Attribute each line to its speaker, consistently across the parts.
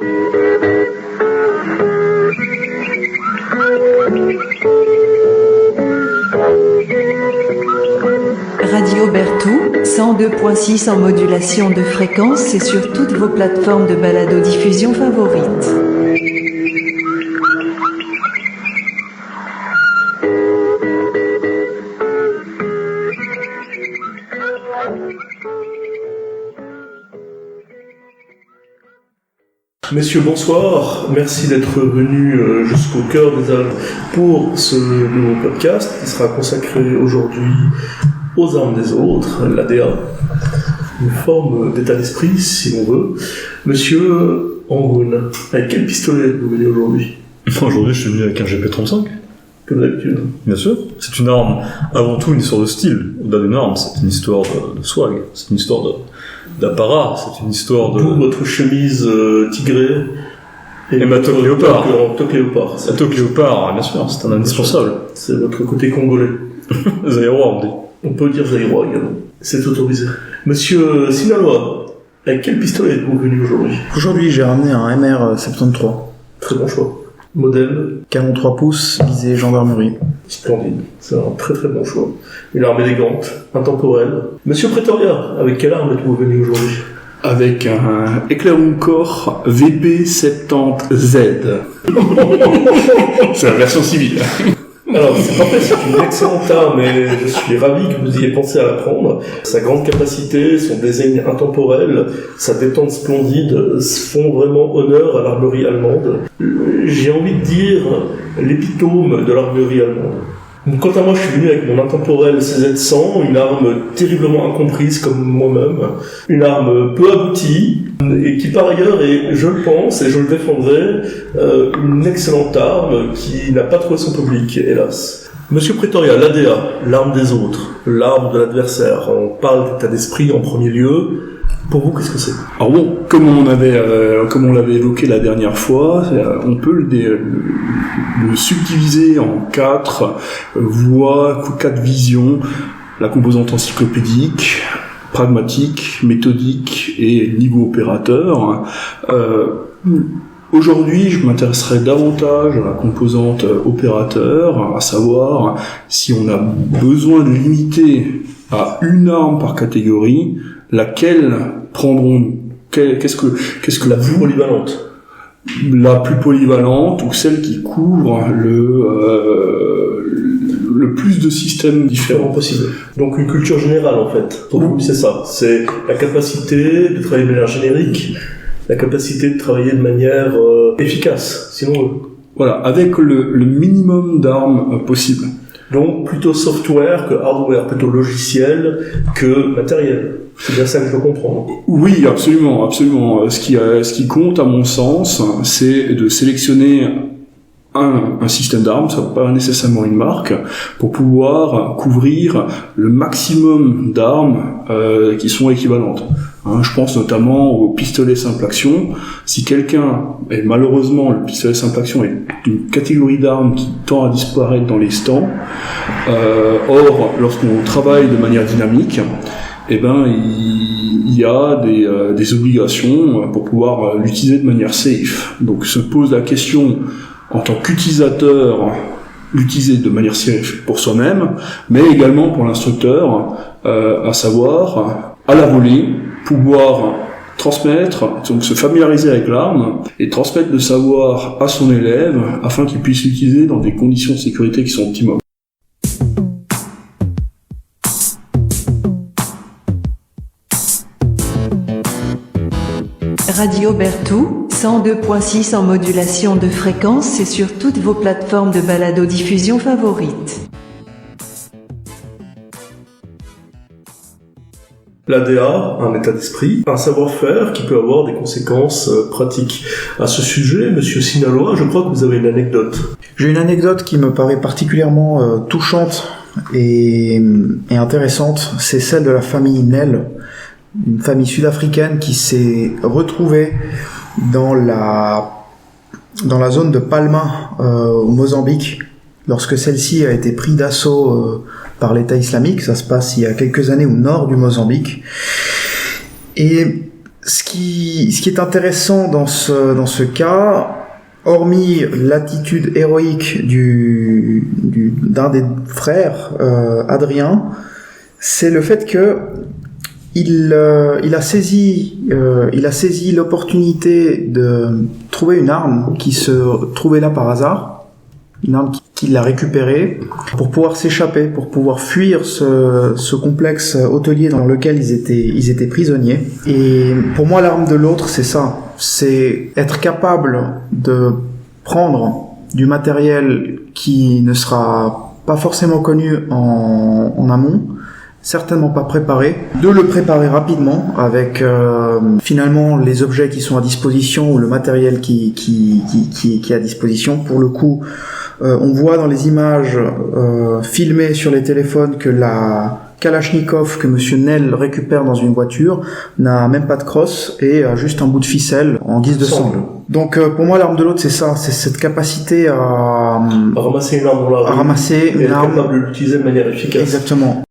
Speaker 1: Radio Berthoud, 102.6 en modulation de fréquence et sur toutes vos plateformes de balado-diffusion favorites.
Speaker 2: Messieurs, bonsoir. Merci d'être venus jusqu'au cœur des Alpes pour ce nouveau podcast qui sera consacré aujourd'hui aux armes des autres, l'ADA, une forme d'état d'esprit, si l'on veut. Monsieur Angoun, avec quel pistolet vous venez aujourd'hui ?
Speaker 3: Aujourd'hui, je suis venu avec un GP35.
Speaker 2: Comme d'habitude.
Speaker 3: Bien sûr. C'est une arme, avant tout, une histoire de style. Au-delà d'une arme, c'est une histoire de swag. C'est une histoire d'apparat. C'est une histoire de...
Speaker 2: D'où votre chemise tigrée
Speaker 3: et ma toque léopard.
Speaker 2: Toque léopard.
Speaker 3: La toque léopard, bien sûr, c'est un indispensable.
Speaker 2: C'est votre côté congolais.
Speaker 3: Zaïrois, on dit.
Speaker 2: On peut dire Zaïrois également. C'est autorisé. Monsieur Sinaloa, avec quel pistolet êtes-vous venu aujourd'hui ?
Speaker 4: Aujourd'hui, j'ai ramené un MR73.
Speaker 2: Très bon choix. Modèle ?
Speaker 4: Canon 3 pouces, visée gendarmerie.
Speaker 2: Splendide. C'est un très très bon choix. Une arme élégante, intemporelle. Monsieur Pretoria, avec quelle arme êtes-vous venu aujourd'hui ?
Speaker 5: Avec un Éclaireur Corps VP70Z. C'est la version civile.
Speaker 2: Alors, c'est parfait, c'est une excellente arme et je suis ravi que vous ayez pensé à la prendre. Sa grande capacité, son design intemporel, sa détente splendide font vraiment honneur à l'armurerie allemande. J'ai envie de dire l'épitome de l'armurerie allemande. Quant à moi, je suis venu avec mon intemporel CZ100, une arme terriblement incomprise comme moi-même, une arme peu aboutie, et qui par ailleurs est, je le pense, et je le défendrai, une excellente arme qui n'a pas trouvé son public, hélas. Monsieur Pretoria, l'ADA, l'arme des autres, l'arme de l'adversaire, on parle d'état d'esprit en premier lieu. Pour vous, qu'est-ce que c'est ?
Speaker 5: Alors bon, comme on l'avait évoqué la dernière fois, on peut le subdiviser en 4 voies, 4 visions. La composante encyclopédique, pragmatique, méthodique et niveau opérateur. Aujourd'hui, je m'intéresserai davantage à la composante opérateur, à savoir si on a besoin de limiter à une arme par catégorie, laquelle prendront, qu'est-ce que
Speaker 2: la plus polyvalente,
Speaker 5: la plus polyvalente ou celle qui couvre le plus de systèmes différents
Speaker 2: possible. Donc une culture générale en fait. Pour vous, c'est ça. C'est la capacité de travailler de manière générique, la capacité de travailler de manière efficace, sinon.
Speaker 5: Voilà, avec le minimum d'armes possible.
Speaker 2: Donc plutôt software que hardware, plutôt logiciel que matériel. C'est bien ça que je veux comprendre.
Speaker 5: Oui, absolument, absolument. Ce qui compte, à mon sens, c'est de sélectionner un système d'armes, ça n'est pas nécessairement une marque, pour pouvoir couvrir le maximum d'armes qui sont équivalentes. Je pense notamment au pistolet simple action. Si quelqu'un, et malheureusement le pistolet simple action est une catégorie d'armes qui tend à disparaître dans les stands, or lorsqu'on travaille de manière dynamique, il y a des obligations pour pouvoir l'utiliser de manière safe. Donc se pose la question en tant qu'utilisateur, l'utiliser de manière safe pour soi-même, mais également pour l'instructeur, à savoir à la volée, pouvoir transmettre, donc se familiariser avec l'arme et transmettre le savoir à son élève afin qu'il puisse l'utiliser dans des conditions de sécurité qui sont optimales.
Speaker 1: Radio Berthoud, 102.6 en modulation de fréquence et sur toutes vos plateformes de balado-diffusion favorites.
Speaker 2: L'ADA, un état d'esprit, un savoir-faire qui peut avoir des conséquences pratiques. À ce sujet, monsieur Sinaloa, je crois que vous avez une anecdote.
Speaker 4: J'ai une anecdote qui me paraît particulièrement touchante et intéressante. C'est celle de la famille Nel, une famille sud-africaine qui s'est retrouvée dans la zone de Palma au Mozambique lorsque celle-ci a été prise d'assaut par l'État islamique. Ça se passe il y a quelques années au nord du Mozambique. Et Ce qui est intéressant dans ce cas, hormis l'attitude héroïque d'un des frères, Adrien, c'est le fait que il a saisi l'opportunité de trouver une arme qui se trouvait là par hasard, une arme qu'il a récupérée pour pouvoir s'échapper, pour pouvoir fuir ce complexe hôtelier dans lequel ils étaient prisonniers. Et pour moi, l'arme de l'autre, c'est ça. C'est être capable de prendre du matériel qui ne sera pas forcément connu en amont, certainement pas préparé, de le préparer rapidement avec finalement les objets qui sont à disposition ou le matériel qui est à disposition. Pour le coup, on voit dans les images filmées sur les téléphones que la Kalachnikov que Monsieur Nel récupère dans une voiture n'a même pas de crosse et a juste un bout de ficelle en guise de sangle. Donc pour moi, l'arme de l'autre, c'est ça, c'est cette capacité à
Speaker 2: ramasser une arme dans la rue,
Speaker 4: ramasser une arme,
Speaker 2: capable de l'utiliser de manière efficace.
Speaker 4: Exactement.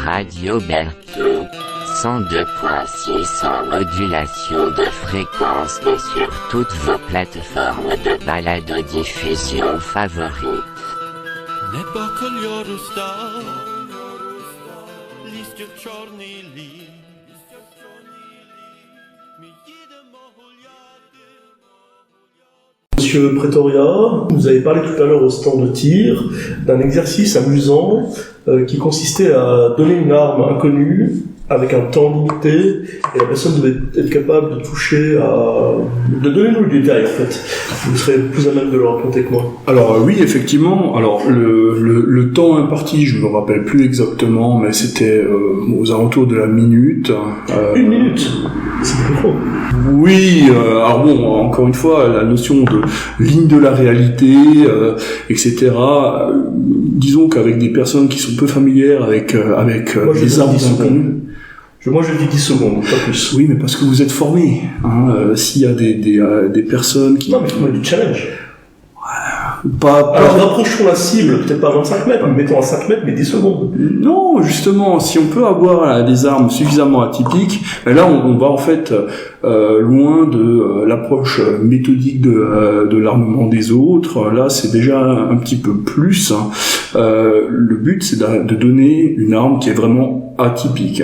Speaker 6: Radio Berthaud, 102.6 en modulation de fréquence et sur toutes vos plateformes de balado-diffusion favorites.
Speaker 2: Monsieur Pretoria, vous avez parlé tout à l'heure au stand de tir d'un exercice amusant qui consistait à donner une arme inconnue avec un temps limité et la personne devait être capable de toucher de donner nous le détail en fait. Vous serez plus à même de le raconter que moi.
Speaker 5: Alors oui, effectivement. Alors le temps imparti, je me rappelle plus exactement, mais c'était aux alentours de la minute.
Speaker 2: Une minute, c'est plus trop.
Speaker 5: Oui, alors bon, encore une fois, la notion de ligne de la réalité, etc. Disons qu'avec des personnes qui sont peu familières avec les armes inconnues.
Speaker 2: Moi je dis 10 secondes, pas plus.
Speaker 5: Oui, mais parce que vous êtes formés. S'il y a des personnes qui...
Speaker 2: Non, mais il faut mettre du challenge.
Speaker 5: Pas...
Speaker 2: Alors rapprochons la cible, peut-être pas à 25 mètres, mais mettons à 5 mètres, mais 10 secondes.
Speaker 5: Non, justement, si on peut avoir des armes suffisamment atypiques, ben là on va en fait loin de l'approche méthodique de l'armement des autres. Là c'est déjà un petit peu plus. Le but c'est de donner une arme qui est vraiment atypique.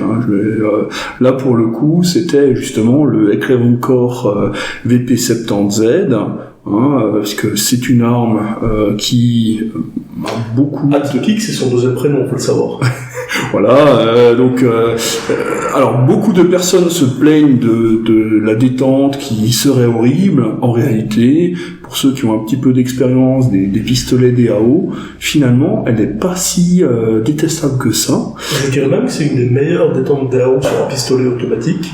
Speaker 5: Là pour le coup c'était justement le Ekrevencore VP70Z. Parce que c'est une arme qui a beaucoup...
Speaker 2: Atypique, c'est son deuxième prénom, faut le savoir.
Speaker 5: Voilà, donc alors beaucoup de personnes se plaignent de la détente qui serait horrible. En réalité, pour ceux qui ont un petit peu d'expérience des pistolets DAO, finalement, elle n'est pas si détestable que ça.
Speaker 2: Je dirais même que c'est une des meilleures détentes DAO sur un pistolet automatique.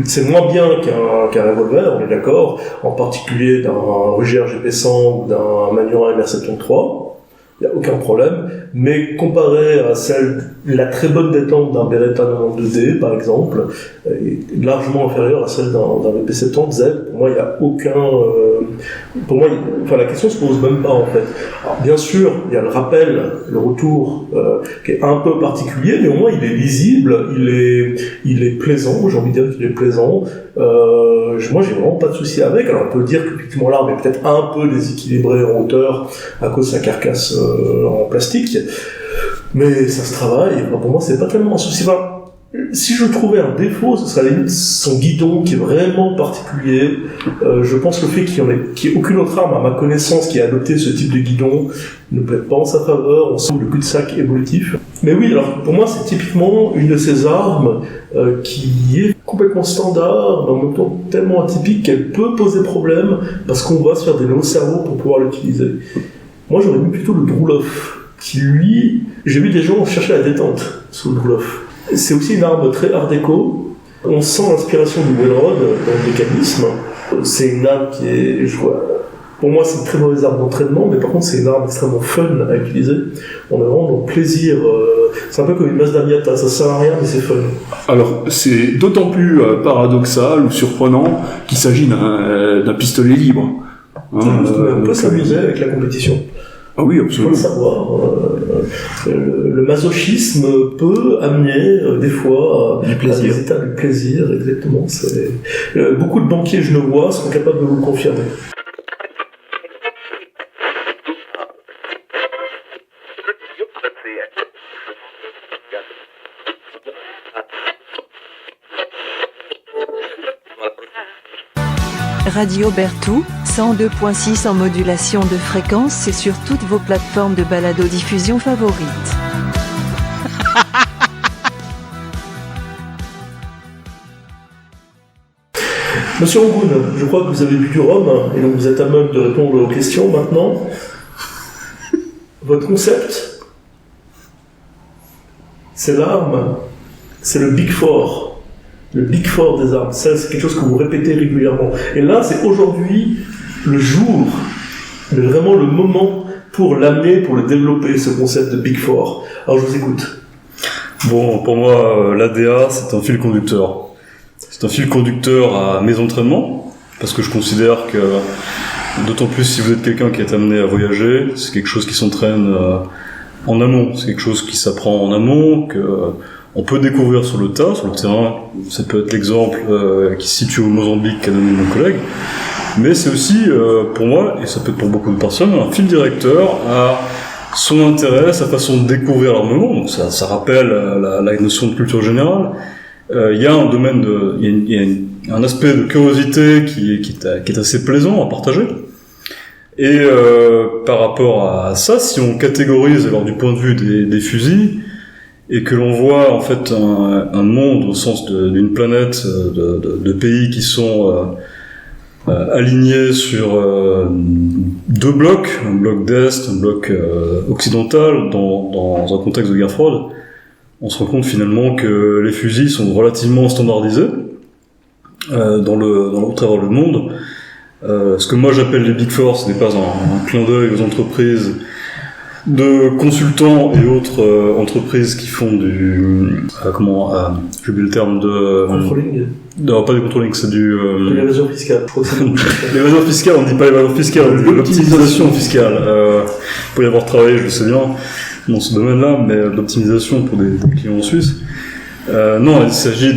Speaker 2: C'est moins bien qu'un revolver, on est d'accord, en particulier d'un Ruger GP100 ou d'un Manura MR73, il n'y a aucun problème, mais comparé à la très bonne détente d'un Beretta 92D par exemple, est largement inférieure à celle d'un VP70Z. Pour moi, il n'y a aucun... la question se pose même pas en fait. Alors, bien sûr, il y a le rappel, le retour qui est un peu particulier, mais au moins il est lisible, il est plaisant, j'ai envie de dire qu'il est plaisant. Moi, j'ai vraiment pas de souci avec. Alors, on peut dire qu'effectivement l'arme est peut-être un peu déséquilibrée en hauteur à cause de sa carcasse en plastique, mais ça se travaille. Pour moi, c'est pas tellement un souci. Si je trouvais un défaut, ce serait à la limite son guidon qui est vraiment particulier. Je pense que le fait qu'il n'y ait aucune autre arme à ma connaissance qui ait adopté ce type de guidon ne plaît pas en sa faveur. On sent le cul-de-sac évolutif. Mais oui, alors pour moi c'est typiquement une de ces armes qui est complètement standard, mais en même temps tellement atypique qu'elle peut poser problème parce qu'on va se faire des nœuds au cerveau pour pouvoir l'utiliser. Moi j'aurais mis plutôt le Droulov, qui lui, j'ai vu des gens chercher la détente sous le Droulov. C'est aussi une arme très art déco. On sent l'inspiration du Welrod dans le mécanisme. C'est une arme qui est, pour moi, c'est une très mauvaise arme d'entraînement, mais par contre, c'est une arme extrêmement fun à utiliser. On a vraiment le plaisir. C'est un peu comme une Mazda Miata, ça sert à rien, mais c'est fun.
Speaker 5: Alors, c'est d'autant plus paradoxal ou surprenant qu'il s'agit d'un pistolet libre.
Speaker 2: On peut s'amuser avec la compétition.
Speaker 5: Ah oui,
Speaker 2: Il faut
Speaker 5: absolument.
Speaker 2: le savoir. Le masochisme peut amener des fois
Speaker 4: Du plaisir.
Speaker 2: à des états de plaisir, exactement. Beaucoup de banquiers genevois seront capables de vous le confirmer.
Speaker 1: Radio Berthoud, 102.6 en modulation de fréquence et sur toutes vos plateformes de balado-diffusion favorites.
Speaker 2: Monsieur Angoun, je crois que vous avez bu du rhum, et donc vous êtes à même de répondre aux questions maintenant. Votre concept, c'est l'arme, c'est le Big Four. Le Big Four des armes, ça c'est quelque chose que vous répétez régulièrement. Et là, c'est aujourd'hui le jour, vraiment le moment pour l'amener, pour le développer, ce concept de Big Four. Alors je vous écoute.
Speaker 3: Bon, pour moi, l'ADA, c'est un fil conducteur. C'est un fil conducteur à mes entraînements, parce que je considère que, d'autant plus si vous êtes quelqu'un qui est amené à voyager, c'est quelque chose qui s'entraîne en amont, c'est quelque chose qui s'apprend en amont, que on peut découvrir sur le tas, sur le terrain. Ça peut être l'exemple qui se situe au Mozambique qu'a donné mon collègue, mais c'est aussi, pour moi, et ça peut être pour beaucoup de personnes, un fil directeur à son intérêt, sa façon de découvrir l'armement. Donc ça rappelle la notion de culture générale. Il y a un domaine il y a un aspect de curiosité qui est assez plaisant à partager. Et par rapport à ça, si on catégorise alors du point de vue des fusils, et que l'on voit en fait un monde au sens d'une planète de pays qui sont alignés sur deux blocs, un bloc d'Est, un bloc occidental, dans un contexte de guerre froide, on se rend compte finalement que les fusils sont relativement standardisés à travers le monde. Ce que moi j'appelle les Big Four, ce n'est pas un clin d'œil aux entreprises de consultants et autres entreprises qui font du j'ai oublié le terme de
Speaker 2: Controlling,
Speaker 3: non, pas du controlling, c'est du
Speaker 2: de l'évasion fiscale. Je crois que c'est
Speaker 3: l'évasion fiscale. On dit pas l'évasion fiscale, on dit l'optimisation fiscale. Pour y avoir travaillé, je le sais bien dans ce domaine-là, mais l'optimisation pour des clients en Suisse. Non, il s'agit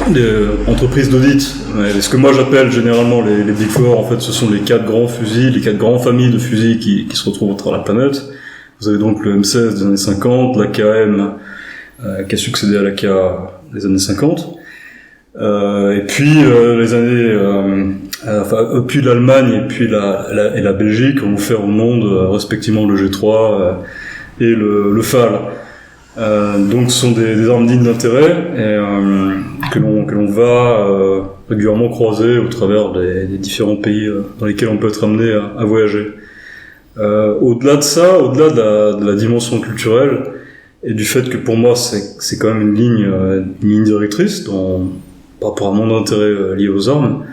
Speaker 3: des entreprises d'audit. Ce que moi j'appelle généralement les Big Four, en fait, ce sont les 4 grands fusils, les 4 grandes familles de fusils qui se retrouvent à travers la planète. Vous avez donc le M16 des années 50, l'AKM qui a succédé à l'AK des années 50, et puis les années, puis l'Allemagne et puis la Belgique ont offert au monde respectivement le G3 et le FAL. Donc ce sont des armes dignes d'intérêt et que l'on va régulièrement croiser au travers des différents pays dans lesquels on peut être amené à voyager. Au-delà de ça, au-delà de la dimension culturelle et du fait que pour moi c'est quand même une ligne directrice par rapport à mon intérêt lié aux armes,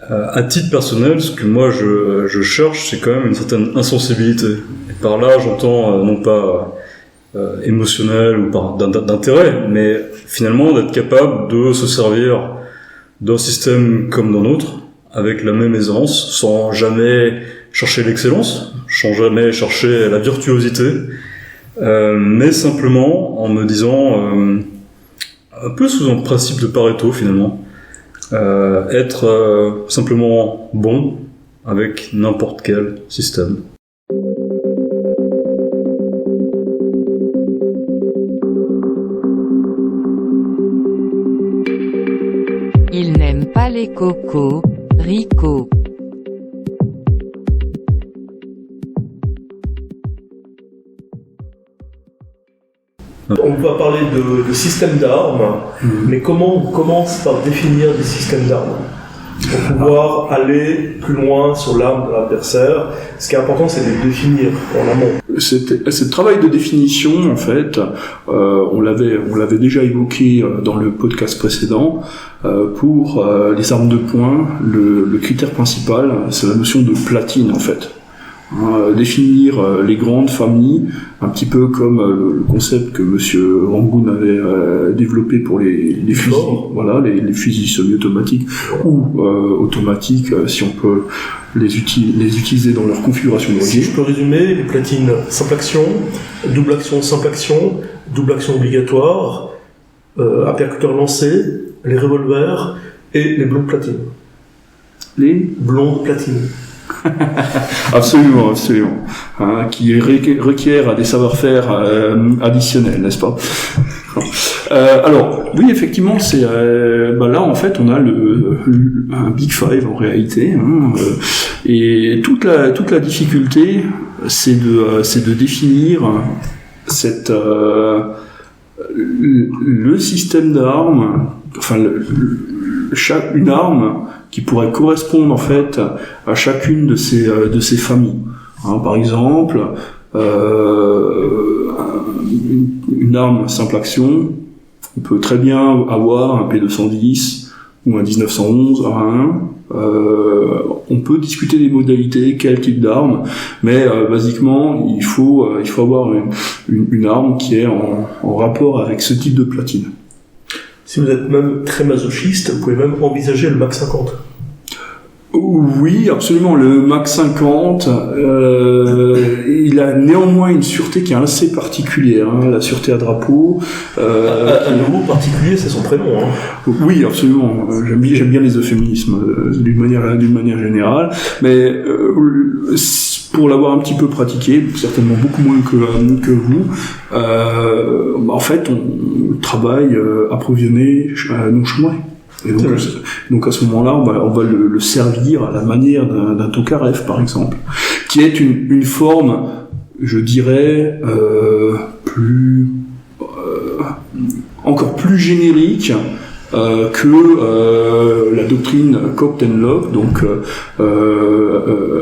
Speaker 3: à titre personnel, ce que moi je cherche, c'est quand même une certaine insensibilité. Et par là, j'entends non pas émotionnel ou d'intérêt, mais finalement d'être capable de se servir d'un système comme d'un autre, avec la même aisance, sans jamais chercher l'excellence, sans jamais chercher la virtuosité, mais simplement en me disant, un peu sous un principe de Pareto finalement, être simplement bon avec n'importe quel système.
Speaker 6: Il n'aime pas les cocos, Rico.
Speaker 2: On va parler de système d'armes, mais comment on commence par définir des systèmes d'armes pour pouvoir aller plus loin sur l'arme de l'adversaire? Ce qui est important, c'est de les définir en amont.
Speaker 5: Ce travail de définition, en fait, on l'avait déjà évoqué dans le podcast précédent. Pour les armes de poing, le critère principal, c'est la notion de platine, en fait. définir les grandes familles, un petit peu comme le concept que Monsieur Rangoon avait développé pour les fusils, les fusils semi-automatiques ou automatiques, si on peut les utiliser dans leur configuration de
Speaker 2: Si je peux résumer, les platines simple action, double action, simple action, double action obligatoire, à percuteur lancé, les revolvers et les blondes platines.
Speaker 5: Les
Speaker 2: blondes platines.
Speaker 5: Absolument. Qui requièrent des savoir-faire additionnels, n'est-ce pas? Alors, oui, effectivement, c'est là en fait on a un Big Five en réalité, et toute la difficulté, c'est de définir le système d'armes, enfin une arme qui pourrait correspondre en fait à chacune de ces familles. Par exemple, une arme simple action, on peut très bien avoir un P210 ou un 1911 A1. On peut discuter des modalités, quel type d'arme, mais basiquement il faut avoir une arme qui est en rapport avec ce type de platine.
Speaker 2: Si vous êtes même très masochiste, vous pouvez même envisager le Mac 50.
Speaker 5: Oui, absolument. Le Mac 50, il a néanmoins une sûreté qui est assez particulière, la sûreté à drapeau.
Speaker 2: Un nouveau particulier, c'est son prénom.
Speaker 5: Oui, absolument. J'aime bien les euphémismes d'une manière générale, mais pour l'avoir un petit peu pratiqué, certainement beaucoup moins que vous, en fait, on travaille approvisionné non chemin. Et donc à ce moment-là, on va le servir à la manière d'un Tokarev, par exemple, qui est une forme, je dirais, encore plus générique que la doctrine Copt-and-Lock, donc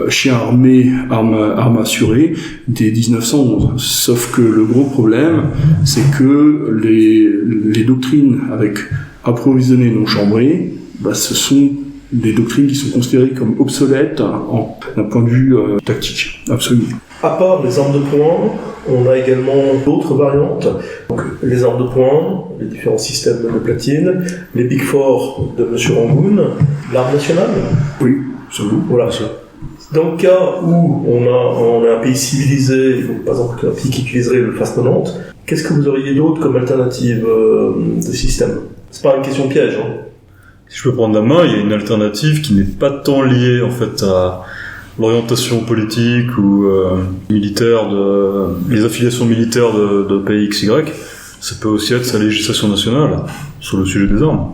Speaker 5: chien armé, arme assurée, des 1911. Sauf que le gros problème, c'est que les doctrines avec approvisionné non chambré, ce sont des doctrines qui sont considérées comme obsolètes d'un point de vue tactique, absolument.
Speaker 2: À part les armes de poing, on a également d'autres variantes. Donc, les armes de poing, les différents systèmes de platine, les Big Four de M. Rangoon, l'arme nationale.
Speaker 5: Oui, c'est vous.
Speaker 2: Voilà. Dans le cas où on a un pays civilisé, donc par exemple un pays qui utiliserait le FAS 90, qu'est-ce que vous auriez d'autre comme alternative de système ? C'est pas une question piège.
Speaker 3: Si je peux prendre la main, il y a une alternative qui n'est pas tant liée en fait à l'orientation politique ou militaire les affiliations militaires de pays XY. Ça peut aussi être sa législation nationale sur le sujet des armes.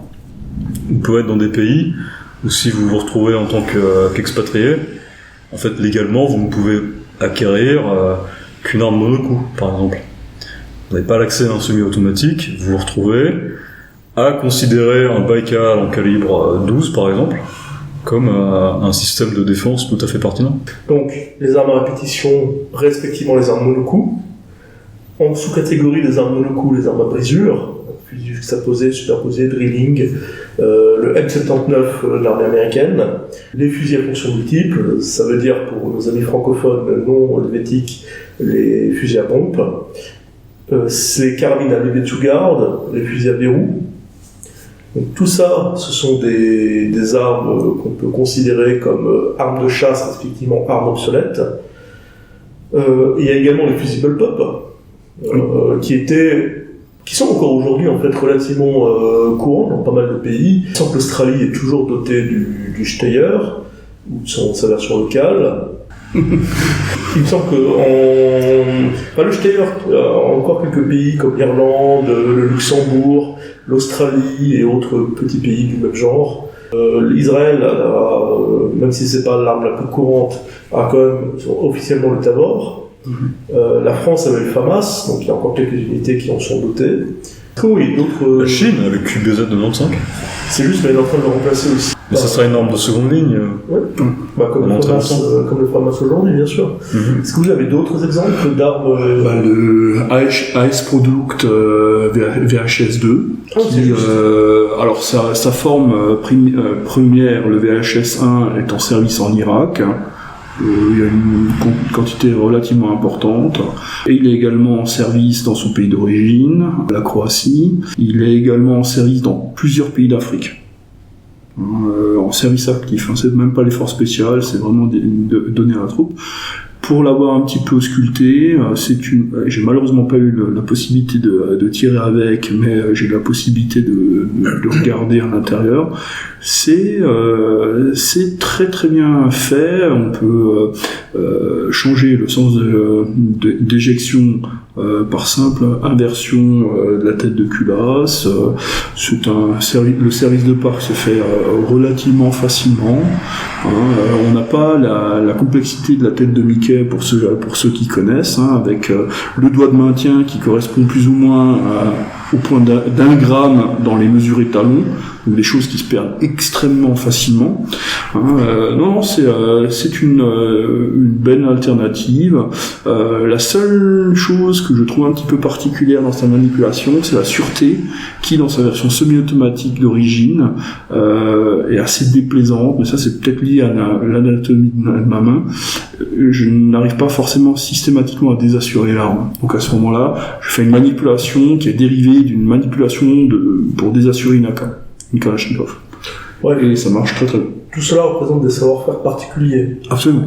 Speaker 3: Vous pouvez être dans des pays où si vous vous retrouvez en tant qu'expatrié, en fait légalement vous ne pouvez acquérir qu'une arme monocoup, par exemple. Vous n'avez pas l'accès à un semi-automatique, vous vous retrouvez à considérer un Baïkal en calibre 12 par exemple comme un système de défense tout à fait pertinent.
Speaker 2: Donc les armes à répétition, respectivement les armes monocoups, en sous-catégorie des armes monocoups, les armes à brisure, fusil juxtaposé, superposé, drilling, le M79 de l'armée américaine, les fusils à fonction multiple, ça veut dire pour nos amis francophones non helvétiques, les fusils à pompe, les carabines à bébé de garde, les fusils à verrou. Donc tout ça, ce sont des armes qu'on peut considérer comme armes de chasse, respectivement armes obsolètes. Il y a également les fusils bullpup, qui sont encore aujourd'hui en fait relativement courants dans pas mal de pays. Il semble que l'Australie est toujours dotée du Steyr, ou de sa version locale. Il me semble que le Steyr, encore quelques pays comme l'Irlande, le Luxembourg, l'Australie et autres petits pays du même genre. Israël, même si c'est pas l'arme la plus courante, a quand même officiellement le Tavor. La France avait le FAMAS, donc il y a encore quelques unités qui en sont dotées. Oui, d'autres.
Speaker 3: La Chine, avec QBZ 95.
Speaker 2: C'est juste qu'elle est en train de le remplacer aussi.
Speaker 3: Mais ça sera une arme de seconde ligne.
Speaker 2: Ouais. Comme le FAMAS aujourd'hui, bien sûr. Est-ce que vous avez d'autres exemples d'armes
Speaker 5: le AS Product VHS2, alors sa forme première, le VHS1, est en service en Irak. Il y a une quantité relativement importante. Et il est également en service dans son pays d'origine, la Croatie. Il est également en service dans plusieurs pays d'Afrique. En service actif, c'est même pas l'effort spécial, c'est vraiment donné à la troupe. Pour l'avoir un petit peu ausculté, j'ai malheureusement pas eu la possibilité de tirer avec, mais j'ai la possibilité de regarder à l'intérieur. C'est très très bien fait. On peut changer le sens d'éjection par simple inversion de la tête de culasse. Le service de parc se fait relativement facilement. On n'a pas la complexité de la tête de Mickey pour ceux qui connaissent, avec le doigt de maintien qui correspond plus ou moins au point d'un gramme dans les mesures étalons, donc des choses qui se perdent extrêmement facilement. C'est une belle alternative. La seule chose que je trouve un petit peu particulière dans sa manipulation, c'est la sûreté qui, dans sa version semi-automatique d'origine, est assez déplaisante, mais ça c'est peut-être lié à l'anatomie de ma main. Je n'arrive pas forcément systématiquement à désassurer l'arme. Donc à ce moment-là, je fais une manipulation qui est dérivée d'une manipulation pour désassurer une Kalachnikov. Ouais, et ça marche très très bien.
Speaker 2: Tout cela représente des savoir-faire particuliers.
Speaker 5: Absolument.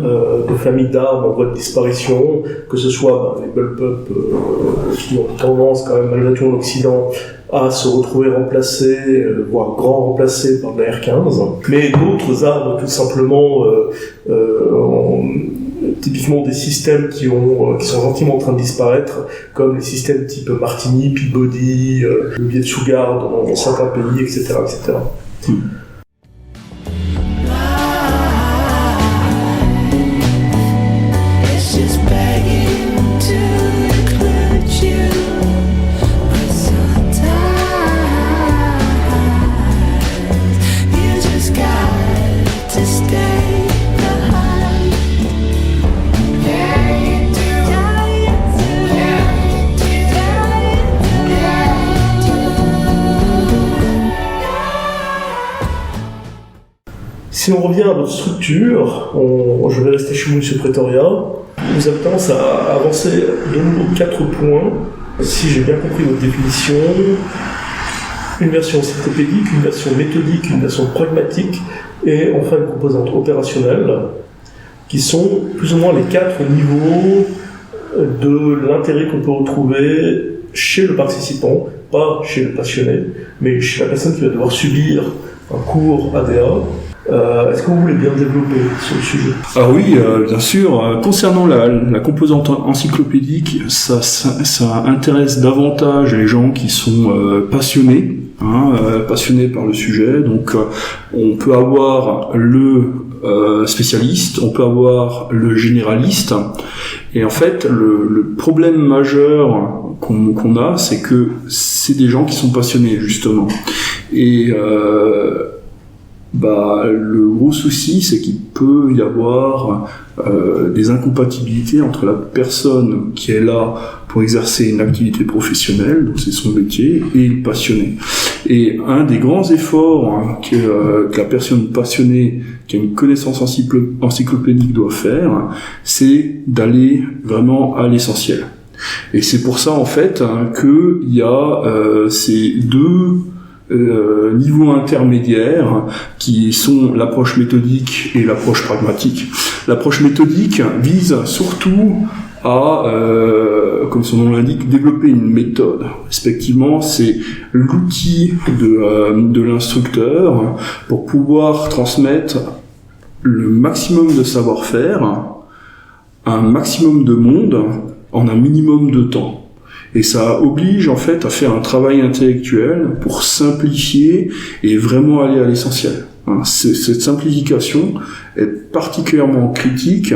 Speaker 2: De familles d'armes en voie de disparition, que ce soit les bullpups qui ont tendance quand même malgré tout en Occident à se retrouver remplacés, voire grand remplacés par de la R15, mais d'autres armes tout simplement typiquement des systèmes qui sont gentiment en train de disparaître, comme les systèmes type Martini, Peabody, le biais de Sugard dans certains pays, etc. Si on revient à votre structure, je vais rester chez vous, Monsieur Pretoria. Vous avez tendance à avancer de nouveau 4 points. Si j'ai bien compris votre définition, une version cyclopédique, une version méthodique, une version pragmatique, et enfin une composante opérationnelle, qui sont plus ou moins les 4 niveaux de l'intérêt qu'on peut retrouver chez le participant, pas chez le passionné, mais chez la personne qui va devoir subir un cours ADA. Est-ce que vous voulez bien développer sur le sujet ?
Speaker 5: Ah oui, bien sûr. Concernant la composante encyclopédique, ça intéresse davantage les gens qui sont passionnés, passionnés par le sujet. Donc, on peut avoir le spécialiste, on peut avoir le généraliste. Et en fait, le problème majeur qu'on a, c'est que c'est des gens qui sont passionnés, justement. Et le gros souci, c'est qu'il peut y avoir des incompatibilités entre la personne qui est là pour exercer une activité professionnelle, donc c'est son métier, et le passionné. Et un des grands efforts que la personne passionnée qui a une connaissance encyclopédique doit faire, c'est d'aller vraiment à l'essentiel. Et c'est pour ça en fait qu'il y a ces deux niveaux intermédiaires qui sont l'approche méthodique et l'approche pragmatique. L'approche méthodique vise surtout à, comme son nom l'indique, développer une méthode. Respectivement, c'est l'outil de l'instructeur pour pouvoir transmettre le maximum de savoir-faire à un maximum de monde en un minimum de temps. Et ça oblige en fait à faire un travail intellectuel pour simplifier et vraiment aller à l'essentiel. Cette simplification est particulièrement critique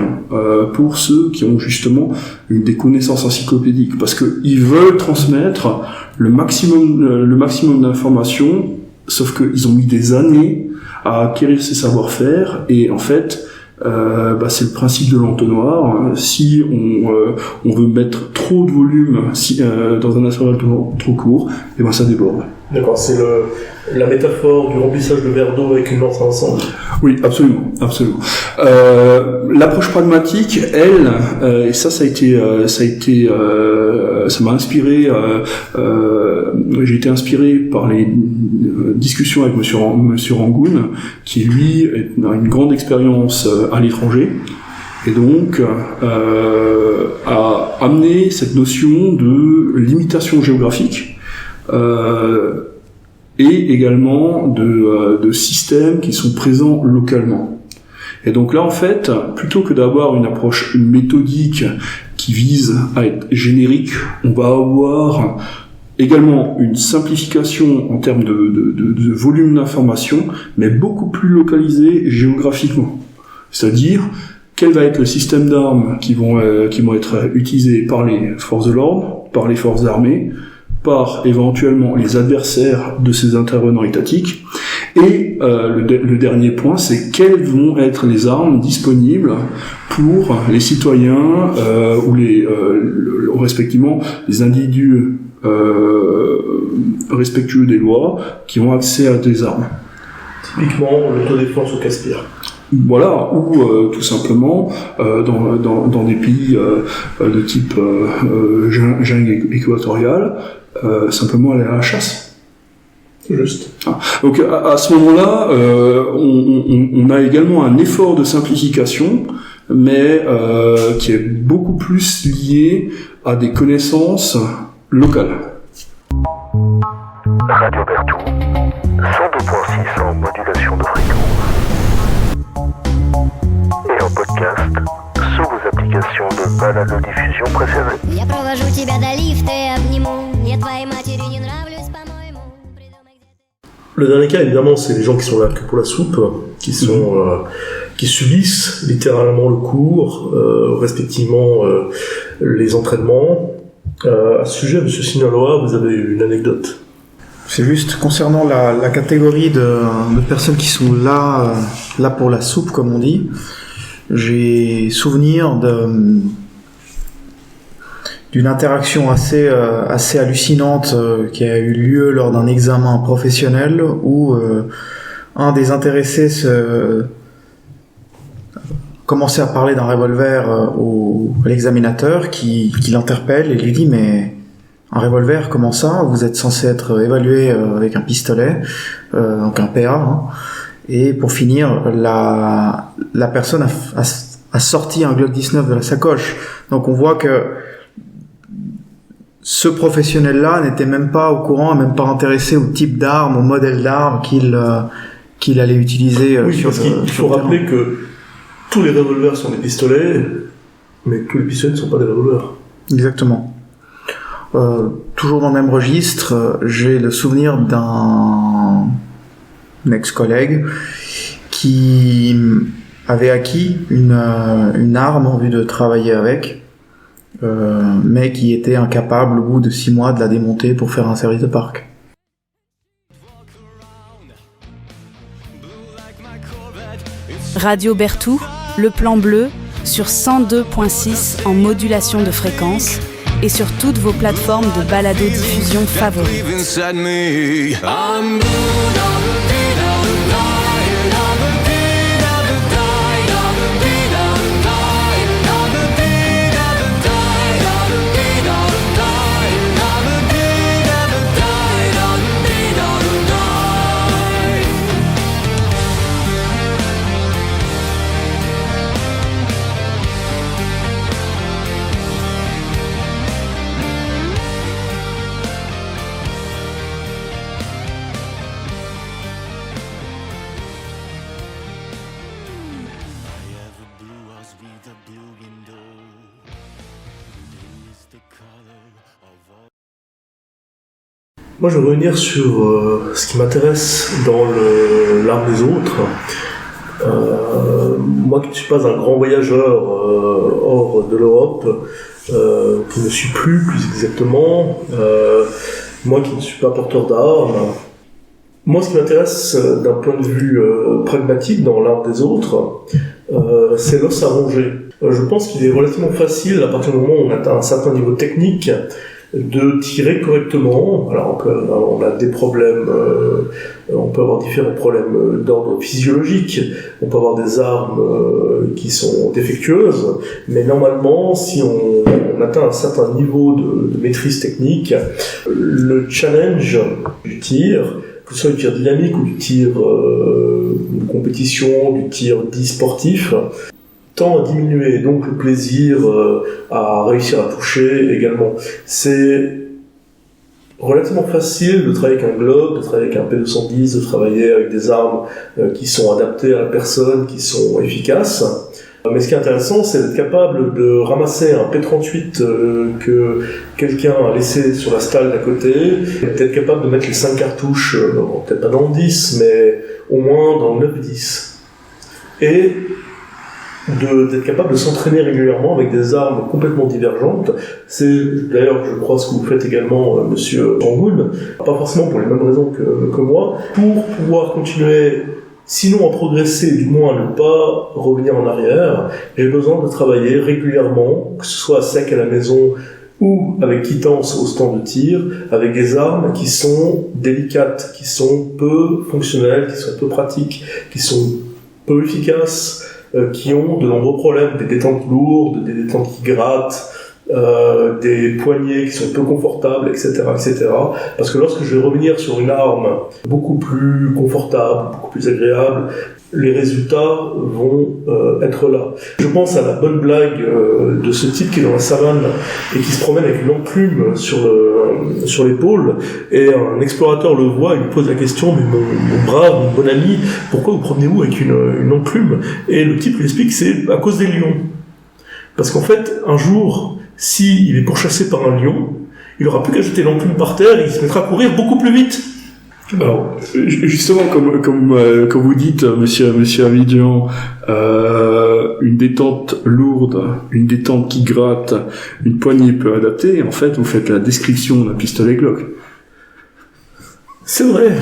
Speaker 5: pour ceux qui ont justement des connaissances encyclopédiques, parce qu'ils veulent transmettre le maximum d'informations, sauf qu'ils ont mis des années à acquérir ces savoir-faire, et en fait c'est le principe de l'entonnoir. Si on veut mettre trop de volume dans un intervalle trop court, et ça déborde.
Speaker 2: D'accord, c'est la métaphore du remplissage de verre d'eau avec une lance à incendie.
Speaker 5: Oui, absolument. L'approche pragmatique, elle, et ça m'a inspiré. J'ai été inspiré par les discussions avec Monsieur Rangoon, qui lui a une grande expérience à l'étranger, et donc a amené cette notion de limitation géographique. Et également de systèmes qui sont présents localement. Et donc là, en fait, plutôt que d'avoir une approche méthodique qui vise à être générique, on va avoir également une simplification en termes de volume d'information, mais beaucoup plus localisée géographiquement. C'est-à-dire, quel va être le système d'armes qui vont être utilisés par les forces de l'ordre, par les forces armées, par éventuellement les adversaires de ces intervenants étatiques. Et le dernier point, c'est quelles vont être les armes disponibles pour les citoyens ou respectivement les individus respectueux des lois qui ont accès à des armes.
Speaker 2: Typiquement l'autodéfense au casse-pierre.
Speaker 5: Voilà, ou tout simplement dans des pays de type jungle équatoriale, simplement aller à la chasse.
Speaker 2: Juste.
Speaker 5: Donc à ce moment-là, on a également un effort de simplification, mais qui est beaucoup plus lié à des connaissances locales.
Speaker 7: Radio Berthoud, 102.6 en modulation de fréquence. Et en podcast sous vos applications de balado-diffusion préférées.
Speaker 8: Я провожу тебя до лифта и обниму. Я твоей матери не нравлюсь, по-моему.
Speaker 2: Le dernier cas, évidemment, c'est les gens qui sont là que pour la soupe, qui subissent littéralement le cours, respectivement les entraînements. À ce sujet, Monsieur Sinaloa, vous avez une anecdote.
Speaker 4: C'est juste concernant la catégorie de personnes qui sont là pour la soupe, comme on dit. J'ai souvenir d'une interaction assez hallucinante qui a eu lieu lors d'un examen professionnel où un des intéressés commençait à parler d'un revolver à l'examinateur qui l'interpelle et lui dit « Mais un revolver, comment ça ? Vous êtes censé être évalué avec un pistolet, donc un PA. Hein. » Et pour finir, la personne a sorti un Glock 19 de la sacoche. Donc on voit que ce professionnel-là n'était même pas au courant, même pas intéressé au type d'arme, au modèle d'arme qu'il allait utiliser.
Speaker 2: Oui, parce qu'il faut rappeler que tous les revolvers sont des pistolets, mais tous les pistolets ne sont pas des revolvers.
Speaker 4: Exactement. Toujours dans le même registre, j'ai le souvenir d'un ex-collègue qui avait acquis une arme en vue de travailler avec, mais qui était incapable au bout de 6 mois de la démonter pour faire un service de parc.
Speaker 9: Radio Berthoud, le plan bleu, sur 102.6 en modulation de fréquence et sur toutes vos plateformes de balado-diffusion favorites.
Speaker 2: Moi, je vais revenir sur ce qui m'intéresse dans l'art des autres. Moi qui ne suis pas un grand voyageur hors de l'Europe, qui ne suis plus exactement, moi qui ne suis pas porteur d'armes, Moi, ce qui m'intéresse d'un point de vue pragmatique dans l'art des autres, c'est l'os à ronger. Je pense qu'il est relativement facile, à partir du moment où on atteint un certain niveau technique, de tirer correctement. Alors on a des problèmes, on peut avoir différents problèmes d'ordre physiologique, on peut avoir des armes qui sont défectueuses, mais normalement, si on atteint un certain niveau de maîtrise technique, le challenge du tir, que ce soit du tir dynamique ou du tir de compétition, du tir dit sportif, tend à diminuer, donc le plaisir à réussir à toucher également. C'est relativement facile de travailler avec un Glock, de travailler avec un P210, de travailler avec des armes qui sont adaptées à la personne, qui sont efficaces. Mais ce qui est intéressant, c'est d'être capable de ramasser un P38 que quelqu'un a laissé sur la stalle d'à côté, et d'être capable de mettre les 5 cartouches, peut-être pas dans le 10, mais au moins dans le 9-10. Et d'être capable de s'entraîner régulièrement avec des armes complètement divergentes. C'est d'ailleurs, je crois, ce que vous faites également, monsieur Angoul, pas forcément pour les mêmes raisons que moi, pour pouvoir continuer, sinon à progresser, du moins à ne pas revenir en arrière. J'ai besoin de travailler régulièrement, que ce soit à sec à la maison ou avec quittance au stand de tir, avec des armes qui sont délicates, qui sont peu fonctionnelles, qui sont peu pratiques, qui sont peu efficaces, qui ont de nombreux problèmes, des détentes lourdes, des détentes qui grattent, des poignées qui sont peu confortables, etc., etc. Parce que lorsque je vais revenir sur une arme beaucoup plus confortable, beaucoup plus agréable, les résultats vont être là. Je pense à la bonne blague de ce type qui est dans la savane et qui se promène avec une enclume sur l'épaule, et un explorateur le voit et lui pose la question: mais mon brave, mon bon ami, pourquoi vous promenez-vous avec une enclume? Et le type lui explique que c'est à cause des lions. Parce qu'en fait, un jour, s'il est pourchassé par un lion, il n'aura plus qu'à jeter l'enclume par terre et il se mettra à courir beaucoup plus vite.
Speaker 5: Alors, justement, comme vous dites, monsieur Abidjan, une détente lourde, une détente qui gratte, une poignée peu adaptée, en fait, vous faites la description d'un pistolet Glock.
Speaker 2: C'est vrai,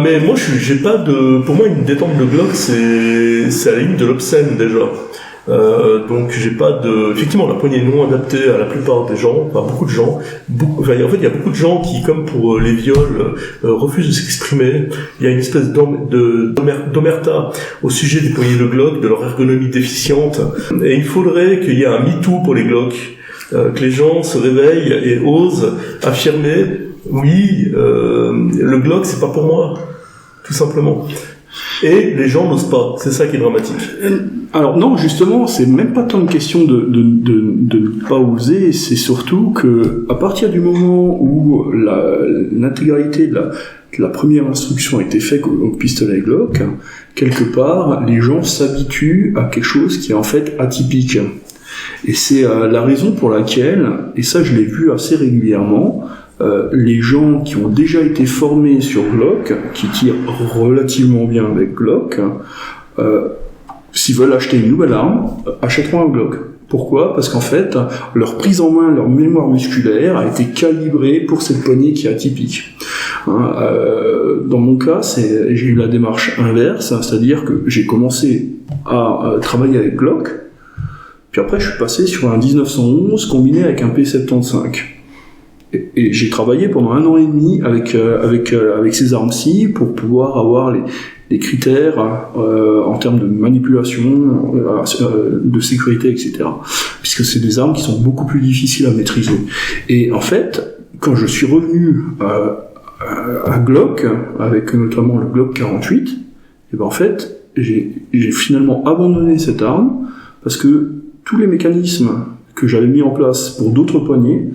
Speaker 2: mais moi, j'ai pas de... Pour moi, une détente de Glock, c'est à la limite de l'obscène, déjà. Donc j'ai pas de... Effectivement, la poignée est non adaptée à la plupart des gens, enfin beaucoup de gens. En fait, il y a beaucoup de gens qui, comme pour les viols, refusent de s'exprimer. Il y a une espèce d'omerta au sujet des poignées de Glock, de leur ergonomie déficiente. Et il faudrait qu'il y ait un MeToo pour les Glock, que les gens se réveillent et osent affirmer: oui, le Glock, c'est pas pour moi, tout simplement. Et les gens n'osent pas, c'est ça qui est dramatique.
Speaker 5: Alors non, justement, c'est même pas tant une question de ne pas oser, c'est surtout que à partir du moment où l'intégralité de la première instruction a été faite au pistolet Glock, quelque part, les gens s'habituent à quelque chose qui est en fait atypique. Et c'est la raison pour laquelle, et ça je l'ai vu assez régulièrement, les gens qui ont déjà été formés sur Glock, qui tirent relativement bien avec Glock, s'ils veulent acheter une nouvelle arme, achèteront un Glock. Pourquoi ? Parce qu'en fait, leur prise en main, leur mémoire musculaire a été calibrée pour cette poignée qui est atypique. Dans mon cas, j'ai eu la démarche inverse, c'est-à-dire que j'ai commencé à travailler avec Glock, puis après je suis passé sur un 1911 combiné avec un P75. Et j'ai travaillé pendant 1 an et demi avec ces armes-ci pour pouvoir avoir les critères en termes de manipulation, de sécurité, etc. Puisque c'est des armes qui sont beaucoup plus difficiles à maîtriser. Et en fait, quand je suis revenu à Glock, avec notamment le Glock 48, et ben en fait, j'ai finalement abandonné cette arme parce que tous les mécanismes que j'avais mis en place pour d'autres poignées,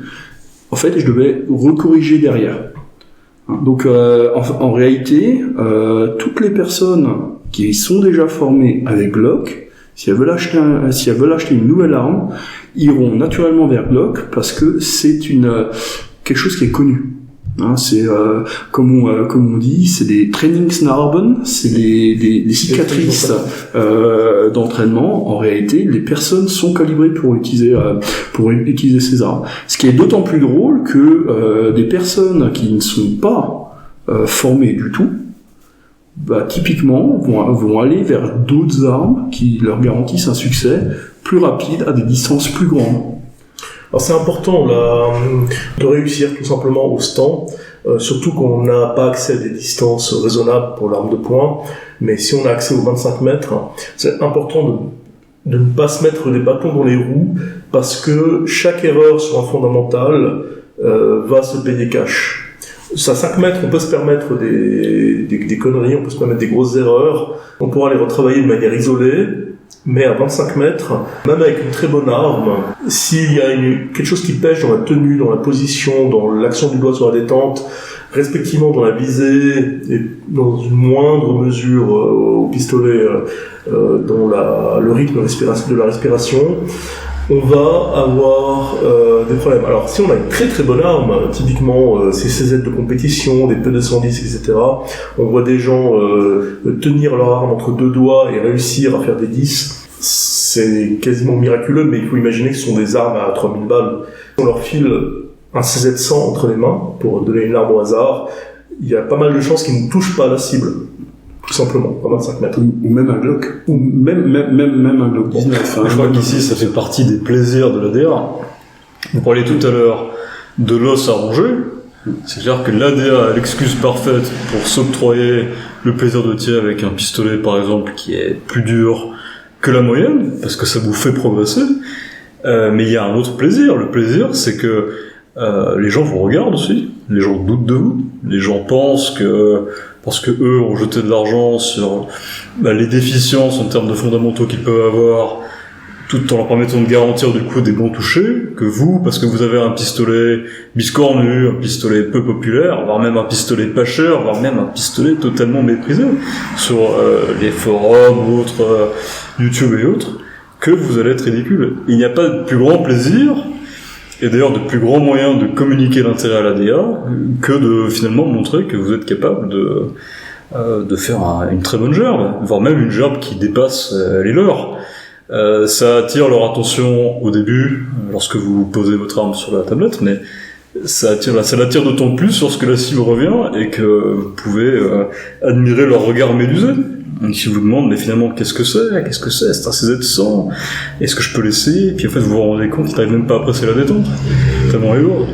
Speaker 5: en fait, je devais recorriger derrière. Donc, en réalité, toutes les personnes qui sont déjà formées avec Glock, si elles veulent acheter une nouvelle arme, iront naturellement vers Glock parce que c'est quelque chose qui est connu. C'est comme on dit, c'est des Trainingsnarben, c'est des cicatrices d'entraînement. En réalité, les personnes sont calibrées pour utiliser ces armes. Ce qui est d'autant plus drôle que des personnes qui ne sont pas formées du tout typiquement vont aller vers d'autres armes qui leur garantissent un succès plus rapide à des distances plus grandes.
Speaker 2: Alors c'est important là, de réussir tout simplement au stand, surtout qu'on n'a pas accès à des distances raisonnables pour l'arme de poing, mais si on a accès aux 25 mètres, c'est important de ne pas se mettre des bâtons dans les roues, parce que chaque erreur sur un fondamental va se payer cash. À 5 mètres, on peut se permettre des conneries, on peut se permettre des grosses erreurs, on pourra les retravailler de manière isolée, mais à 25 mètres, même avec une très bonne arme, s'il y a quelque chose qui pêche dans la tenue, dans la position, dans l'action du doigt sur la détente, respectivement dans la visée et dans une moindre mesure au pistolet, dans le rythme de la respiration, on va avoir des problèmes. Alors si on a une très très bonne arme, typiquement ces CZ de compétition, des P210, etc., on voit des gens tenir leur arme entre deux doigts et réussir à faire des 10, c'est quasiment miraculeux, mais il faut imaginer que ce sont des armes à 3000 balles. On leur file un CZ100 entre les mains, pour donner une arme au hasard, il y a pas mal de chances qu'ils ne touchent pas la cible. Tout simplement, à 25 mètres.
Speaker 5: Ou même un Glock. Ou même un Glock 19.
Speaker 3: Je crois qu'ici, ça fait partie des plaisirs de l'ADA. Vous parliez tout à l'heure de l'os à ronger. C'est-à-dire que l'ADA a l'excuse parfaite pour s'octroyer le plaisir de tirer avec un pistolet, par exemple, qui est plus dur que la moyenne, parce que ça vous fait progresser. Mais il y a un autre plaisir. Le plaisir, c'est que les gens vous regardent aussi. Les gens doutent de vous. Les gens pensent que parce que eux ont jeté de l'argent sur les déficiences en termes de fondamentaux qu'ils peuvent avoir, tout en leur permettant de garantir du coup des bons touchés, que vous, parce que vous avez un pistolet biscornu, un pistolet peu populaire, voire même un pistolet pas cher, voire même un pistolet totalement méprisé sur les forums ou autres, YouTube et autres, que vous allez être ridicule. Il n'y a pas de plus grand plaisir, et d'ailleurs de plus grand moyen de communiquer l'intérêt à l'ADA que de finalement montrer que vous êtes capable de faire une très bonne gerbe, voire même une gerbe qui dépasse les leurs. Ça attire leur attention au début, lorsque vous posez votre arme sur la tablette, mais ça l'attire d'autant plus lorsque la cible revient et que vous pouvez admirer leur regard médusé. Qui vous demande, mais finalement, qu'est-ce que c'est? C'est un CZ100? Est-ce que je peux l'essayer? Et puis en fait, vous vous rendez compte qu'ils n'arrivent même pas à presser la détente. Tellement elle est lourde.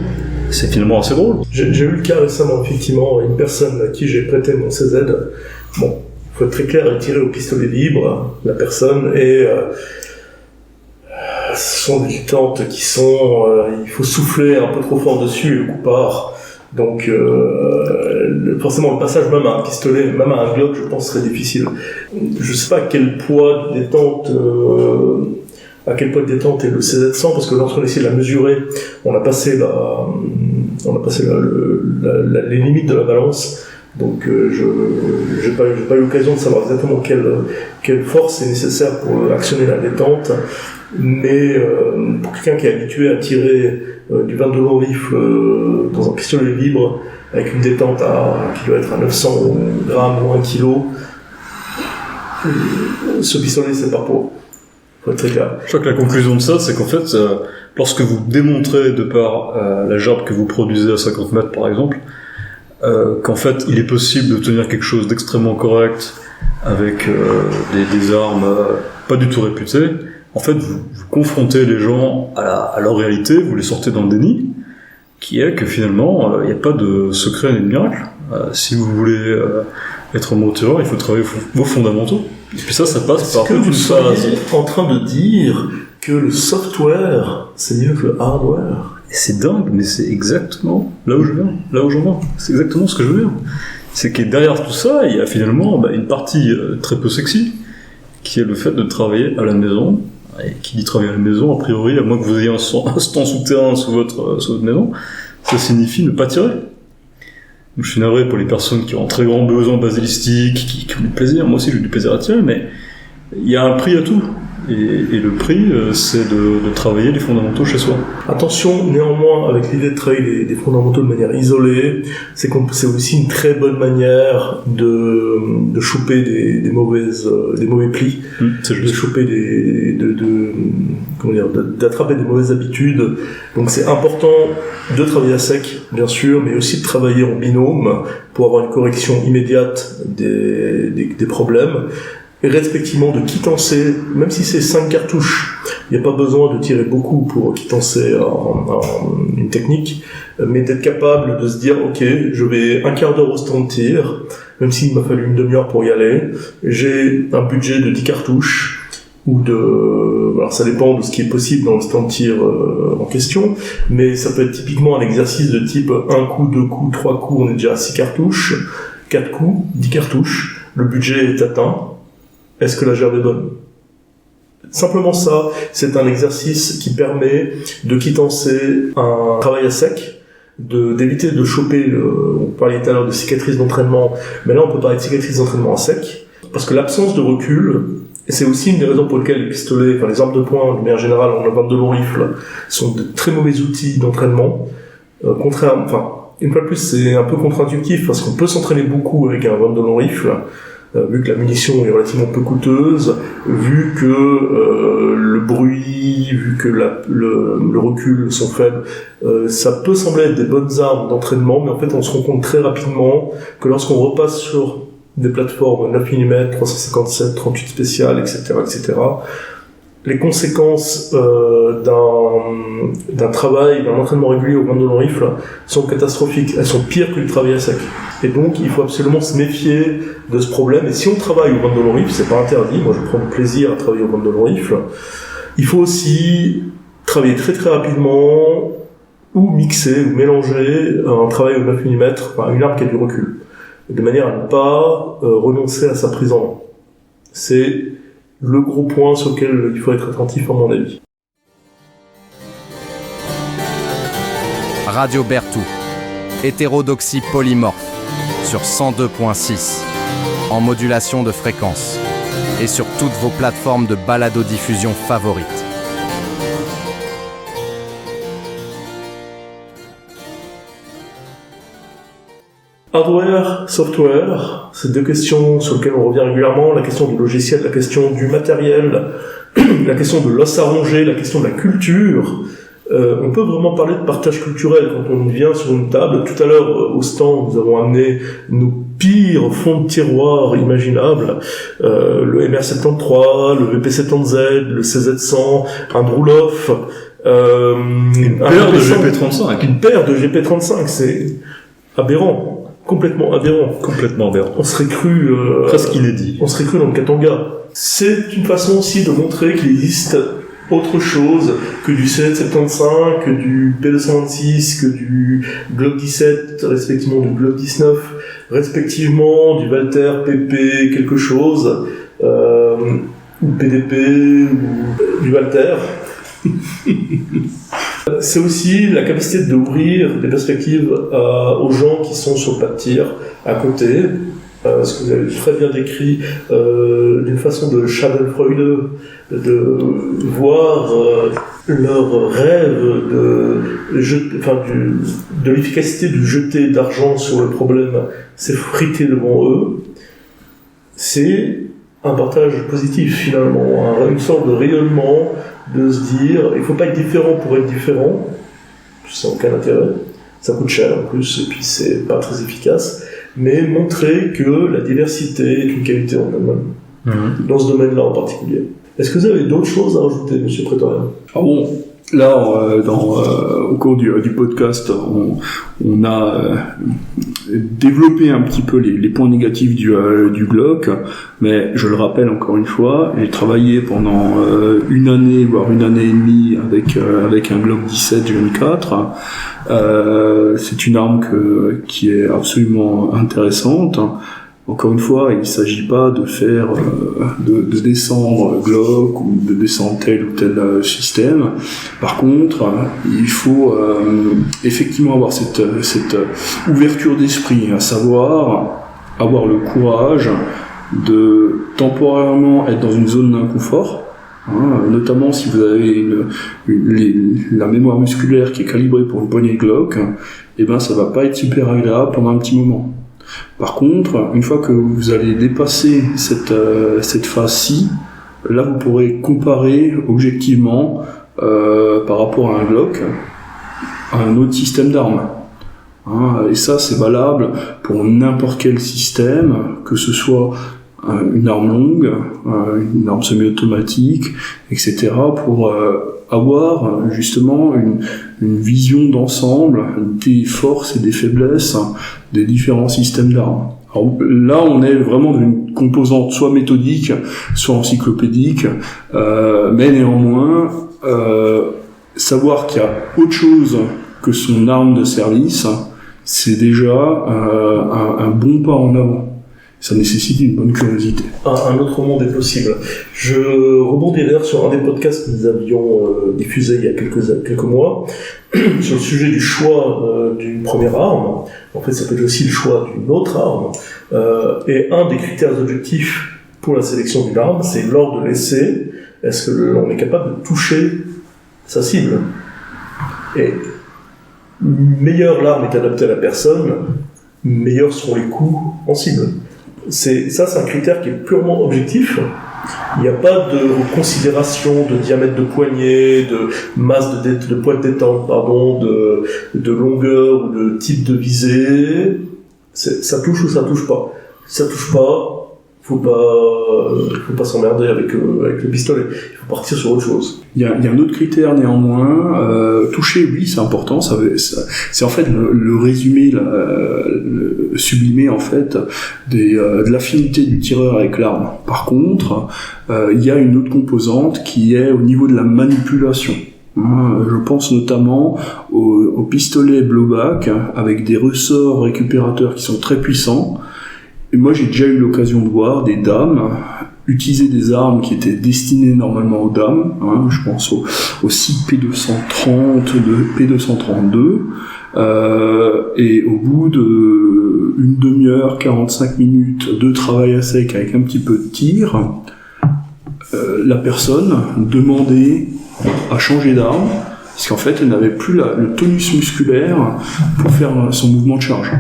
Speaker 3: C'est finalement assez drôle.
Speaker 2: J'ai eu le cas récemment, effectivement, une personne à qui j'ai prêté mon CZ. Bon, faut être très clair, elle tirait au pistolet libre, la personne, et ce sont des tentes qui sont... il faut souffler un peu trop fort dessus, le coup part. Donc forcément le passage même à un pistolet, même à un Glock, je pense serait difficile. Je sais pas à quel poids de détente est le CZ100, parce que lorsqu'on essaie de la mesurer, on a passé les limites de la balance. Donc j'ai pas eu l'occasion de savoir exactement quelle force est nécessaire pour actionner la détente, mais pour quelqu'un qui est habitué à tirer du 22 long rifle dans un pistolet libre avec une détente qui doit être à 900 grammes ou 1 kg, ce pistolet c'est pas pour. Faut être très clair.
Speaker 3: Je crois que la conclusion de ça, c'est qu'en fait, lorsque vous démontrez de par la gerbe que vous produisez à 50 mètres par exemple, qu'en fait il est possible de tenir quelque chose d'extrêmement correct avec des armes pas du tout réputées, en fait vous confrontez les gens à leur réalité, vous les sortez dans le déni, qui est que finalement il n'y a pas de secret ni de miracle. Si vous voulez être moteur, il faut travailler vos fondamentaux. Et puis ça passe par toute une phase.
Speaker 2: En train de dire que le software c'est mieux que le hardware.
Speaker 3: Et c'est dingue, mais c'est exactement là où j'en vais. C'est exactement ce que je veux dire. C'est que derrière tout ça, il y a finalement une partie très peu sexy, qui est le fait de travailler à la maison. Et qui dit travailler à la maison, a priori, à moins que vous ayez un stand souterrain sous votre maison, ça signifie ne pas tirer. Donc, je suis navré pour les personnes qui ont un très grand besoin basilistique, qui ont du plaisir. Moi aussi, j'ai du plaisir à tirer, mais il y a un prix à tout. Et le prix, c'est de travailler les fondamentaux chez soi.
Speaker 2: Attention néanmoins avec l'idée de travailler des fondamentaux de manière isolée, c'est aussi une très bonne manière de choper des mauvais plis,
Speaker 3: C'est
Speaker 2: de
Speaker 3: juste.
Speaker 2: choper d'attraper des mauvaises habitudes. Donc c'est important de travailler à sec, bien sûr, mais aussi de travailler en binôme pour avoir une correction immédiate des problèmes. Et respectivement de quittancer, même si c'est 5 cartouches, il n'y a pas besoin de tirer beaucoup pour quittancer une technique, mais d'être capable de se dire, ok, je vais un quart d'heure au stand de tir, même s'il m'a fallu une demi-heure pour y aller, j'ai un budget de 10 cartouches, alors ça dépend de ce qui est possible dans le stand de tir en question, mais ça peut être typiquement un exercice de type 1 coup, 2 coups, 3 coups, on est déjà à 6 cartouches, 4 coups, 10 cartouches, le budget est atteint. Est-ce que la gerbe est bonne ? Simplement ça, c'est un exercice qui permet de quittancer un travail à sec, d'éviter de choper, on parlait tout à l'heure de cicatrices d'entraînement, mais là on peut parler de cicatrices d'entraînement à sec, parce que l'absence de recul, et c'est aussi une des raisons pour lesquelles les pistolets, les armes de poing, de manière générale, en avant de long rifle, sont de très mauvais outils d'entraînement, une fois de plus, c'est un peu contre-intuitif, parce qu'on peut s'entraîner beaucoup avec un 22 long rifle, vu que la munition est relativement peu coûteuse, vu que le bruit, vu que le recul sont faibles, ça peut sembler être des bonnes armes d'entraînement, mais en fait on se rend compte très rapidement que lorsqu'on repasse sur des plateformes 9 mm, 357, 38 spéciales, etc., les conséquences d'un travail, d'un entraînement régulier au 22 long rifle sont catastrophiques. Elles sont pires que du travail à sec. Et donc, il faut absolument se méfier de ce problème. Et si on travaille au 22 long rifle, c'est pas interdit. Moi, je prends du plaisir à travailler au 22 long rifle. Il faut aussi travailler très très rapidement ou mixer ou mélanger un travail au 9 mm, une arme qui a du recul, de manière à ne pas renoncer à sa prise en main. C'est le gros point sur lequel il faut être attentif à mon avis.
Speaker 10: Radio Berthoud, hétérodoxie polymorphe, sur 102.6, en modulation de fréquence, et sur toutes vos plateformes de balado-diffusion favorites.
Speaker 2: Hardware, software, c'est deux questions sur lesquelles on revient régulièrement, la question du logiciel, la question du matériel, la question de l'os à ronger, la question de la culture. On peut vraiment parler de partage culturel quand on vient sur une table. Tout à l'heure, au stand, nous avons amené nos pires fonds de tiroir imaginables, le MR73, le VP70Z, le CZ100, un Brouloff,
Speaker 3: une paire de GP35.
Speaker 2: Une paire de GP35, c'est aberrant. Complètement aberrant.
Speaker 3: Complètement aberrant.
Speaker 2: On serait cru...
Speaker 3: presque inédit.
Speaker 2: On serait cru dans le Katanga. C'est une façon aussi de montrer qu'il existe autre chose que du CZ75, que du P226, que du Glock 17, respectivement du Glock 19, respectivement du Walther PP quelque chose, ou PDP, ou du Walther. C'est aussi la capacité d'ouvrir des perspectives aux gens qui sont sur le pas de tir à côté, ce que vous avez très bien décrit d'une façon de Schadenfreude, de voir leur rêve de l'efficacité du jeté d'argent sur le problème s'effriter devant eux. C'est un partage positif finalement, une sorte de rayonnement, de se dire il faut pas être différent pour être différent, ça n'a aucun intérêt, ça coûte cher en plus et puis c'est pas très efficace, mais montrer que la diversité est une qualité en elle-même, dans ce domaine-là en particulier. Est-ce que vous avez d'autres choses à rajouter, monsieur Prétorien ?
Speaker 5: Ah bon, là, au cours du podcast, on a développé un petit peu les points négatifs du Glock, mais je le rappelle encore une fois, j'ai travaillé pendant une année, voire une année et demie avec un Glock 17 Gen 4. C'est une arme qui est absolument intéressante. Encore une fois, il ne s'agit pas de faire de descendre Glock ou de descendre tel ou tel système. Par contre, il faut effectivement avoir cette ouverture d'esprit, à savoir avoir le courage de temporairement être dans une zone d'inconfort, Notamment si vous avez la mémoire musculaire qui est calibrée pour une poignée de Glock, et ben ça va pas être super agréable pendant un petit moment. Par contre, une fois que vous allez dépasser cette phase-ci, là vous pourrez comparer objectivement par rapport à un Glock à un autre système d'armes. Et ça c'est valable pour n'importe quel système, que ce soit une arme longue, une arme semi-automatique, etc., pour avoir justement une vision d'ensemble des forces et des faiblesses des différents systèmes d'armes. Alors là, on est vraiment dans une composante soit méthodique, soit encyclopédique, mais néanmoins, savoir qu'il y a autre chose que son arme de service, c'est déjà un bon pas en avant. Ça nécessite une bonne curiosité.
Speaker 2: Un autre monde est possible. Je rebondis d'ailleurs sur un des podcasts que nous avions diffusé il y a quelques mois, sur le sujet du choix d'une première arme. En fait, ça peut être aussi le choix d'une autre arme. Et un des critères objectifs pour la sélection d'une arme, c'est lors de l'essai, est-ce que l'on est capable de toucher sa cible. Et meilleure l'arme est adaptée à la personne, meilleurs seront les coups en cible. C'est un critère qui est purement objectif. Il n'y a pas de considération de diamètre de poignet, de masse de pointe détente, de longueur ou de type de visée. Ça touche ou ça touche pas. Si ça touche pas, faut pas s'emmerder avec le pistolet. Il faut partir sur autre chose.
Speaker 5: Il y a un autre critère néanmoins. Toucher, oui, c'est important. C'est en fait le résumé, le sublimé en fait de l'affinité du tireur avec l'arme. Par contre, il y a une autre composante qui est au niveau de la manipulation. Je pense notamment au pistolet blowback avec des ressorts récupérateurs qui sont très puissants. Et moi, j'ai déjà eu l'occasion de voir des dames utiliser des armes qui étaient destinées normalement aux dames. Je pense au 6 P230, P232. Et au bout de une demi-heure, 45 minutes de travail à sec avec un petit peu de tir, la personne demandait à changer d'arme parce qu'en fait, elle n'avait plus le tonus musculaire pour faire son mouvement de charge.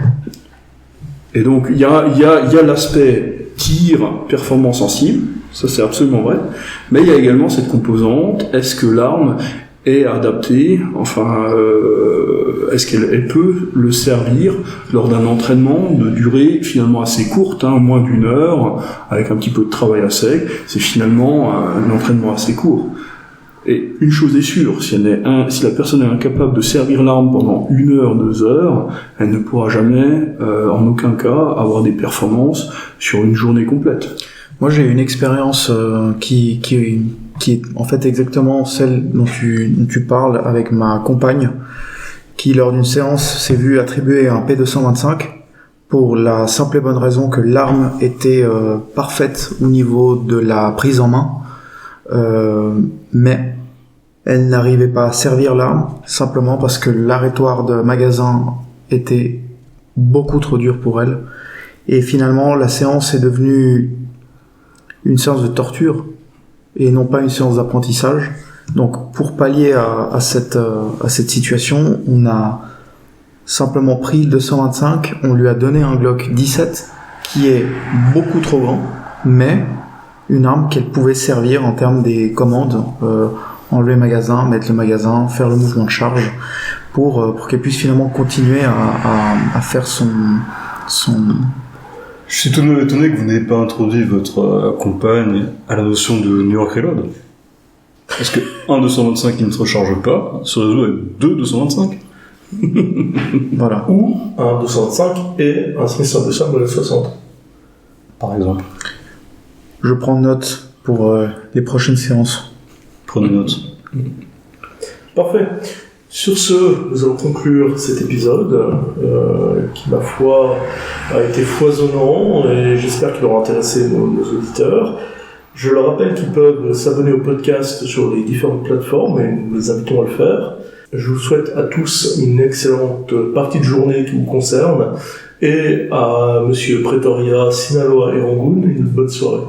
Speaker 5: Et donc il y a l'aspect tir, performance sensible, ça c'est absolument vrai, mais il y a également cette composante, est-ce que l'arme est adaptée, est-ce qu'elle peut le servir lors d'un entraînement de durée finalement assez courte, moins d'une heure, avec un petit peu de travail à sec, c'est finalement un entraînement assez court. Et une chose est sûre, si la personne est incapable de servir l'arme pendant 1 heure, 2 heures, elle ne pourra jamais, en aucun cas, avoir des performances sur une journée complète.
Speaker 4: Moi, j'ai une expérience qui est en fait exactement celle dont tu parles avec ma compagne, qui lors d'une séance s'est vue attribuer un P225 pour la simple et bonne raison que l'arme était parfaite au niveau de la prise en main. Mais elle n'arrivait pas à servir l'arme simplement parce que l'arrêtoir de magasin était beaucoup trop dur pour elle, et finalement la séance est devenue une séance de torture et non pas une séance d'apprentissage. Donc pour pallier à cette situation, on a simplement pris le 225, on lui a donné un Glock 17 qui est beaucoup trop grand, mais une arme qu'elle pouvait servir en termes des commandes, enlever le magasin, mettre le magasin, faire le mouvement de charge, pour qu'elle puisse finalement continuer à faire son...
Speaker 3: Je suis tout de même étonné que vous n'ayez pas introduit votre compagne à la notion de New York Reload. Parce que un 225 qui ne se recharge pas se résout avec 2 225.
Speaker 4: Voilà.
Speaker 2: Ou un 225 et un Smith & Wesson modèle 60.
Speaker 3: Par exemple.
Speaker 4: Je prends note pour les prochaines séances.
Speaker 3: Prenez note.
Speaker 2: Parfait. Sur ce, nous allons conclure cet épisode qui, ma foi, a été foisonnant et j'espère qu'il aura intéressé nos auditeurs. Je leur rappelle qu'ils peuvent s'abonner au podcast sur les différentes plateformes et nous les invitons à le faire. Je vous souhaite à tous une excellente partie de journée qui vous concerne et à Monsieur Pretoria, Sinaloa et Rangoon une bonne soirée.